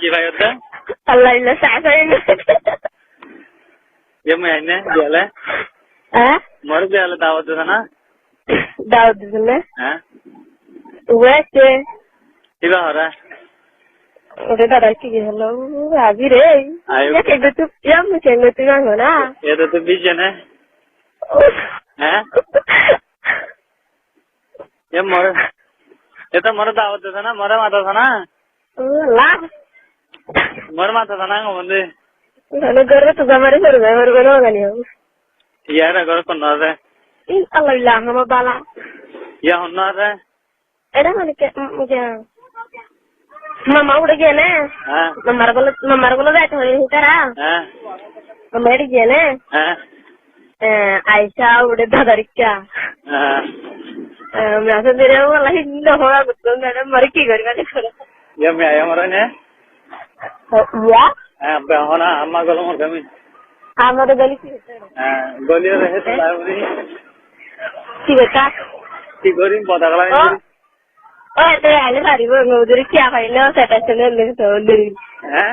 কি ভাই ওটা Allah illa sa'sain. ये महीने दियाले मर दियाले दावत था ना दावत दिले हैं वैसे किला हो रहा है उधर दादा की हेलो अभी रे ये कहते तू या मुझे कहते ना हो ना ये तो बीजन है हैं ये तो मर दावत था ना मर माता था ना ला मर माता था ना बंदे Kalau gara tu gambar itu gambar mana kan ya? यार अगर कौन ना है In Allah bilang sama bala. या होना है Ada mana ke muka? Mama udah gini. हाँ Mama kalau dah tu ini cara. हाँ Mama udah gini. हाँ Aisyah udah dah dari kya? हाँ Masa dia orang lain dah orang betul dah mari ki gara kan itu. ये मैं आया मरने Ya? अब होना अम्मा को लोग कमी Ama dah gali ki. गोली रहे तो लावरी Ki beta. की गोरी पता कला Oh, itu ada hari baru dari kya kali ni saya tak senang ni tu. हैं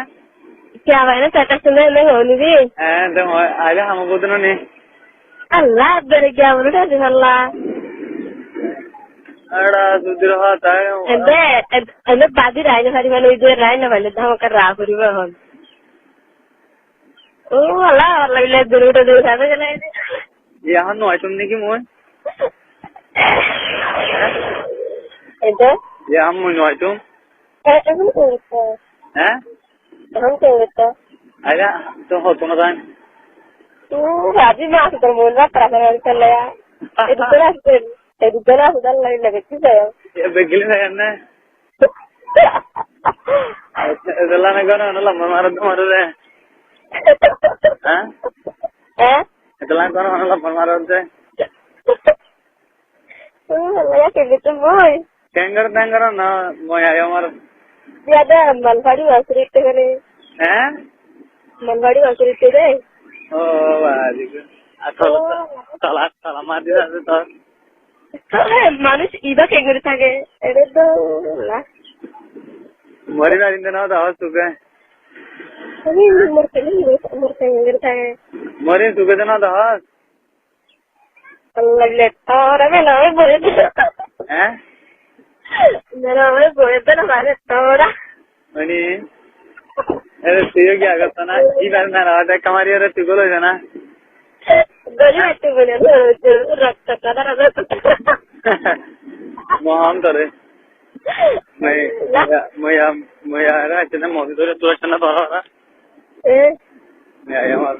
Kya kali ni saya tak senang ni ni. तो आया हम को तो नहीं Allah berjaya mudah di Allah. अड़ा सुधर हाथ आए Anda badi raya hari mana itu raya na balik dah makan rapuri bahon. Oh Allah Allah lihat dulu sana jalan ini. यहाँ नो तुमने की मोह Itu? ये हम नो तुम Emang itu. हैं Emang itu. आया तो हो तुम ना Rabi masuk termula perasaan saya. Itu jelas sudah lain lagi saya. ये बेगली है ना इधर ना करो ना लम्बा मारो दे हैं इधर ना करो ना लम्बा मारो दे Ya kayak gitu boy. टेंगर ना मोया या मारो Dia ada malbari wasri itu kan ni. हैं Malbari wasri itu deh. ओ वादी को असल साला मार दिया तो Manusia iba kayak gitu saja. Itu lah. मरी ना जिंदा ना तो आवाज सुबह Ini umur kayak gitu saja. मरी सुबह तो ना तो आवाज Allah lihat orang mana boleh tu. हैं Mana boleh tu namanya orang. Money अरे सीओ क्या करता ना ये बार ना रहा था कमारी और तू बोलो जाना Goli itu boleh tu rata kata rata. Mohan तो रे मैं यार अच्छा मौसी तो तू अच्छा ना तो रहा मैं आया मार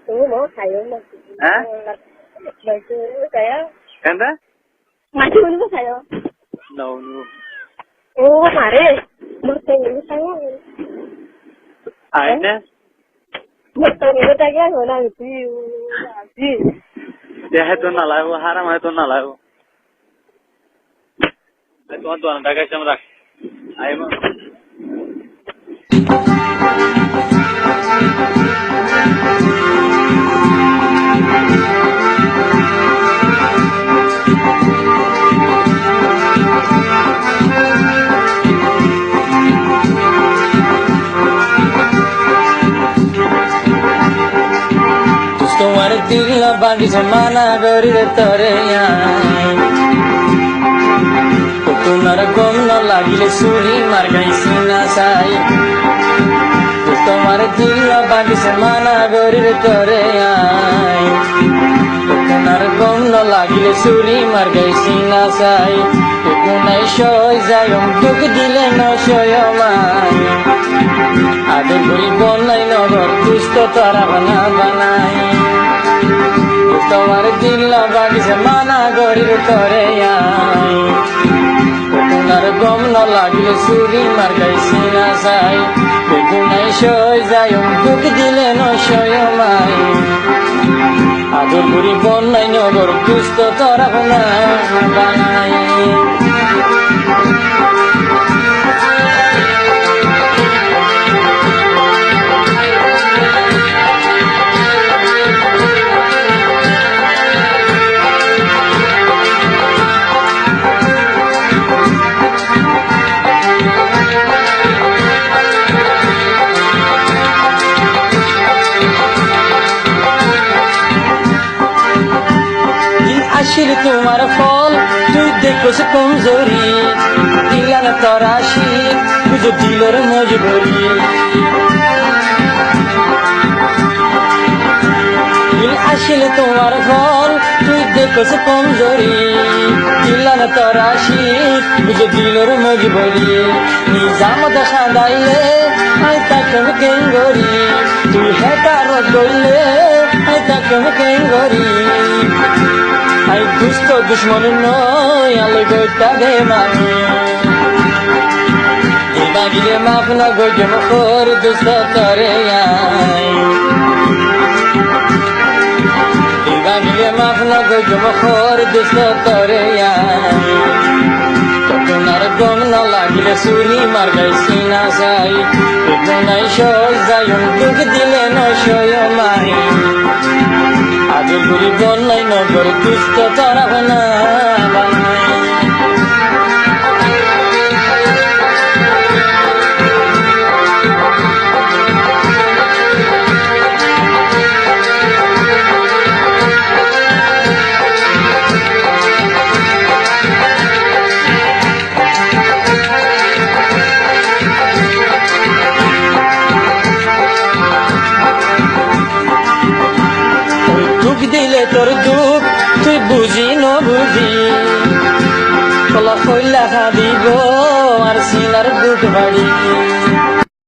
Tunggu mau kayu mau. हैं Masih saya. कहता Masih dulu saya. No no Oh mare. Murteng ini saya. आए ने Murteng ini saya mana itu. Sih. ये है तो ना लाए वो हारा मैं तो ना लाए वो तो ना डाका चम रख आए मां তোমার দিল বাগিছে মানা করি রে তরে তোমার গম ন লাগিলে চুরি মার গাইছি না চাই তোমার দিল বাগিছে মানা করি রে তরে তোমার গম ন লাগিলে চুরি মার গাইছি না চাই কোনাই সই যায় দুঃখ দিলে ন সয় মাই আদর করি বনাই নগর দুষ্ট তারা বানা বানাই তোমার দিল বাগিছে মানা করি তরে তোমার গম ন লাগিলে চুরি মার গাইছি না চাই বেগুনাই সই যায় দুঃখ দিলে ন সয় মাই আদর করি বনাই নগর দুষ্ট তারা বানা বানাই দেখোস কমজোরি দিলান তরাশি বুঝো দিলর মজবুরি দিল আসিলে তোমার ঘর তুই দেখোস কমজোরি দিলান তরাশি বুঝো দিলর মজবুরি নিজাম দেখা দাইলে আই তাকম কেঙ্গরি তুই হেটার গইলে আই তাকম কেঙ্গরি আই দুষ্ট দুশ্মন নয় আলো গোটা দে মানি এবাগিরে মাফ না গজম খোর দুষ্ট তরে আই এবাগিরে মাফ না গজম খোর দুষ্ট তরে আই তখন আর গম না লাগিলে চুরি মার গাইছি না যাই নাই সই যাই দুঃখ দিলে নয় মাই আদর করি বন্যাই নগর দুষ্ট তারা না দুঃখ দিলে তোর দুঃখ তুই বুঝি ন বুঝি কলা কইলা খাদিব আর সিনার দুধ বাড়ি